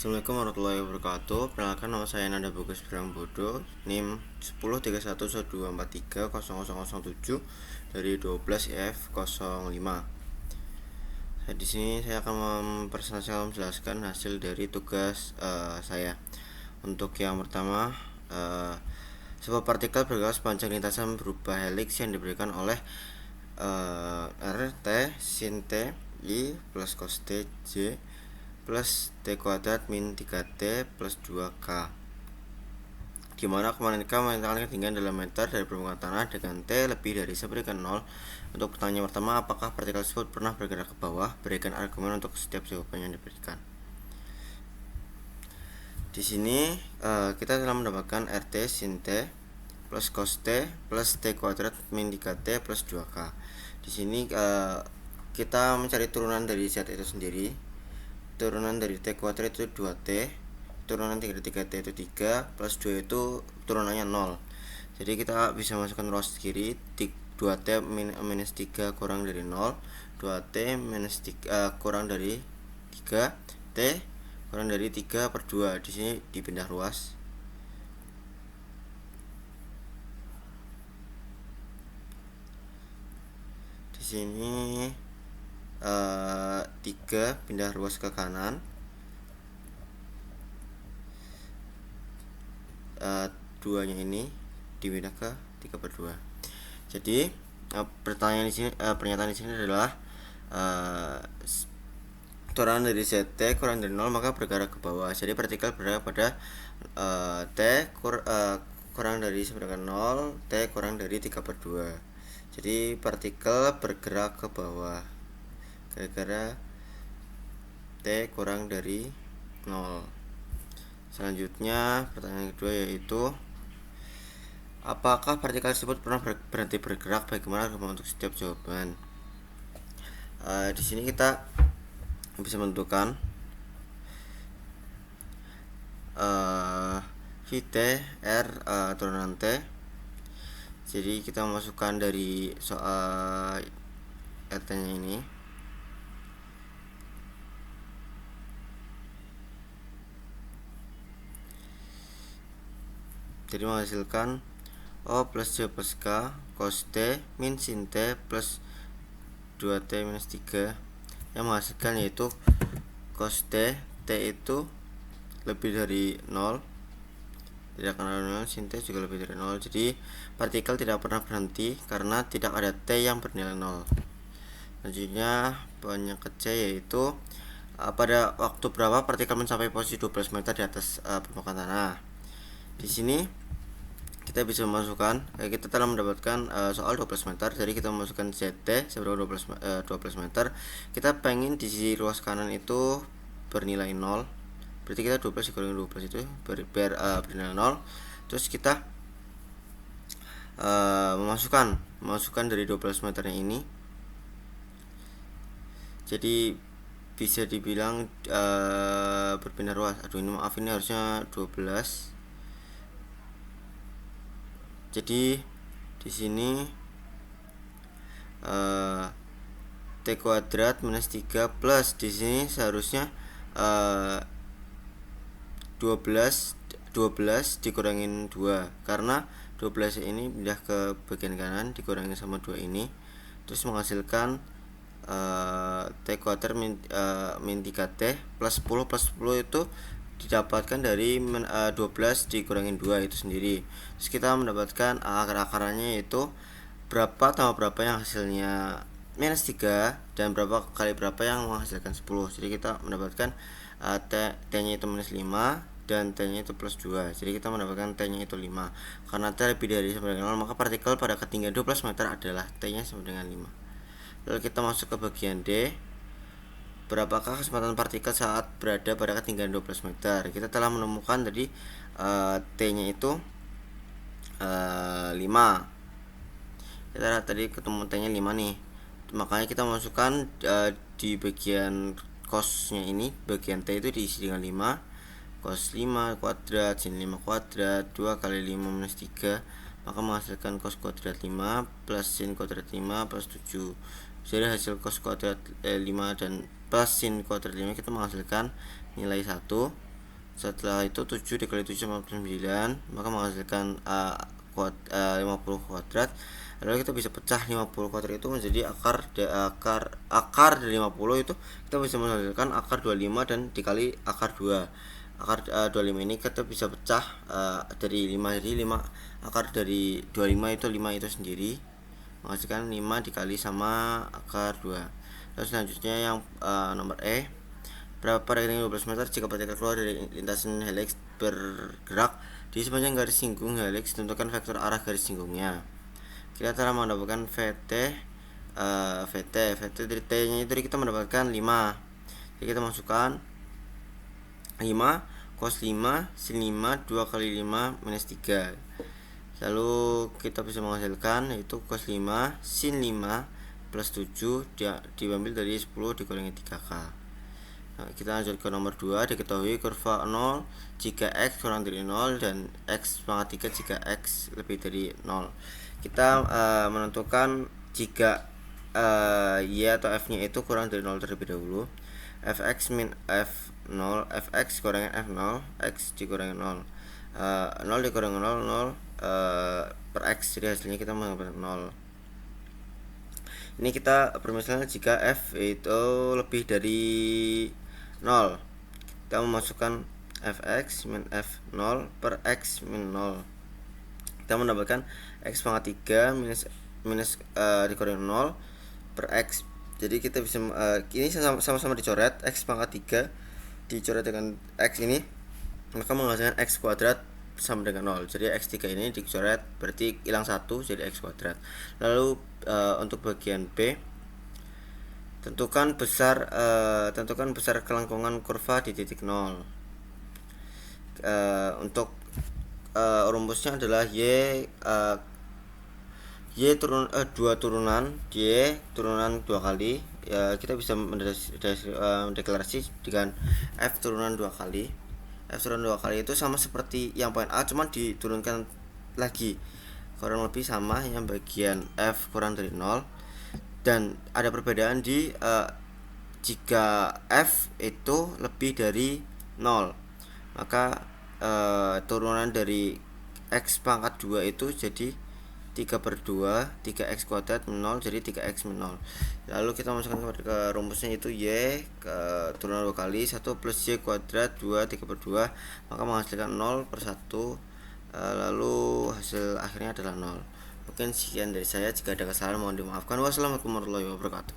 Assalamualaikum warahmatullahi wabarakatuh. Perkenalkan, nama saya Nanda Bagus Brangbodo, NIM 103112430007 dari 12F05. Di sini saya akan menjelaskan hasil dari tugas saya. Untuk yang pertama, sebuah partikel bergerak sepanjang lintasan berupa heliks yang diberikan oleh R T sin T I plus cos T J plus T kuadrat min 3T plus 2K, dimana kemarin K menentukan ketinggian dalam meter dari permukaan tanah dengan T lebih dari 1 berikan 0. Untuk pertanyaan pertama, apakah partikel tersebut pernah bergerak ke bawah? Berikan argumen untuk setiap jawaban yang diberikan. Di sini kita telah mendapatkan RT sin T plus cos T plus T kuadrat min 3T plus 2K. Di sini kita mencari turunan dari Z itu sendiri. Turunan dari T kuadrat itu 2T, turunan dari 3T itu 3, plus 2 itu turunannya 0. Jadi kita bisa masukkan ruas kiri, 2T minus 3 kurang dari 0, 2T minus 3 kurang dari 3, T kurang dari 3 per 2. Di sini dipindah ruas. Di sini 3 pindah ruas ke kanan, 2 nya ini dipindah ke 3 per 2. Jadi pernyataan di sini adalah turunan dari ZT kurang dari 0 maka bergerak ke bawah. Jadi partikel berada pada T kurang dari 0, T kurang dari 3 per 2. Jadi partikel bergerak ke bawah gara-gara T kurang dari 0. Selanjutnya pertanyaan kedua yaitu, apakah partikel tersebut pernah berhenti bergerak? Bagaimana argumen untuk setiap jawaban? Di sini kita bisa menentukan Vt R turunan T. Jadi kita memasukkan dari soal RT nya ini. Jadi menghasilkan O plus J plus K cos T min sin T plus 2T minus 3, yang menghasilkan yaitu cos T itu lebih dari 0, tidak akan ada 0, sin T juga lebih dari 0. Jadi partikel tidak pernah berhenti karena tidak ada T yang bernilai 0. Selanjutnya pertanyaan C yaitu, pada waktu berapa partikel mencapai posisi 12 meter di atas permukaan tanah? Di sini kita bisa memasukkan, kita telah mendapatkan soal 12 meter. Jadi kita memasukkan ZT seberapa 12 meter. Kita pengen di sisi ruas kanan itu bernilai 0. Berarti kita 12 dikurangi 12 itu bernilai 0. Terus kita memasukkan dari 12 meternya ini. Jadi bisa dibilang berpindah ruas. Ini maaf, ini harusnya 12. Jadi di sini T kuadrat minus 3 plus di sini seharusnya 12 dikurangin 2, karena 12 ini pindah ke bagian kanan dikurangi sama 2 ini, terus menghasilkan T kuadrat min 3T plus 10 itu didapatkan dari 12 dikurangin 2 itu sendiri. Terus kita mendapatkan akar-akarannya yaitu berapa tambah berapa yang hasilnya minus 3 dan berapa kali berapa yang menghasilkan 10. Jadi kita mendapatkan T nya itu minus 5 dan T nya itu plus 2. Jadi kita mendapatkan T nya itu 5. Karena T lebih dari sama dengan 0 maka partikel pada ketinggian 12 meter adalah T nya sama dengan 5. Lalu kita masuk ke bagian D. Berapakah kecepatan partikel saat berada pada ketinggian 12 meter? Kita telah menemukan tadi T nya itu 5. Kita tadi ketemu T nya 5 nih. Makanya kita masukkan di bagian cosnya ini, bagian T itu diisi dengan 5. Cos 5 kuadrat sin 5 kuadrat 2 kali 5 minus 3, maka menghasilkan cos kuadrat 5 plus sin kuadrat 5 plus 7. Jadi hasil cos kuadrat 5 dan plus sin kuadrat 5 kita menghasilkan nilai 1. Setelah itu 7 dikali 7 sama 9, maka menghasilkan 50 kuadrat. Lalu kita bisa pecah 50 kuadrat itu menjadi akar dari 50 itu kita bisa menghasilkan akar 25 dan dikali akar 2. Akar 25 ini kita bisa pecah dari 5, jadi 5 akar dari 25 itu 5 itu sendiri menghasilkan 5 dikali sama akar 2. Terus selanjutnya yang nomor E, berapa rekening 12 meter jika partikel keluar dari lintasan helix bergerak di sepanjang garis singgung helix, tentukan vektor arah garis singgungnya. Kita cara mendapatkan VT dari T nya itu kita mendapatkan 5. Jadi kita masukkan 5 cos 5 sin 5 2 kali 5 minus 3. Lalu kita bisa menghasilkan yaitu cos 5 sin 5 plus 7 diambil dari 10 dikurangi 3K. Nah, kita lanjut ke nomor 2. Diketahui kurva 0 jika X kurang dari 0 dan X pangkat 3 jika X lebih dari 0. Kita menentukan jika Y atau F nya itu kurang dari 0 terlebih dahulu. Fx min F0, Fx kurangan F0, X dikurangi 0. 0 dikurangi 0 per X, jadi hasilnya kita mendapatkan 0. Ini kita permisalnya jika F itu lebih dari 0, kita memasukkan Fx min F0 per X min 0. Kita mendapatkan X pangkat 3 minus dikurangi 0 per X. Jadi kita bisa ini sama-sama dicoret, X pangkat 3 dicoret dengan X ini, maka menghasilkan X kuadrat sama dengan 0. Jadi X3 ini dicoret, berarti hilang 1 jadi X kuadrat. Lalu untuk bagian B, tentukan besar kelengkungan kurva di titik 0. Untuk rumusnya adalah Y turunan Y turunan 2 kali. Kita bisa mendeklarasi dengan F turunan 2 kali. F turunan 2 kali itu sama seperti yang poin A, cuman diturunkan lagi, kurang lebih sama yang bagian F kurang dari 0. Dan ada perbedaan di jika F itu lebih dari 0, maka turunan dari X pangkat 2 itu jadi 3/2, 3x kuadrat min 0 jadi 3x min 0. Lalu kita masukkan ke rumusnya itu Y ke turunan 2 kali 1 plus Y kuadrat 2 3/2, maka menghasilkan 0/1. Lalu hasil akhirnya adalah 0. Mungkin sekian dari saya, jika ada kesalahan mohon dimaafkan. Wassalamualaikum warahmatullahi wabarakatuh.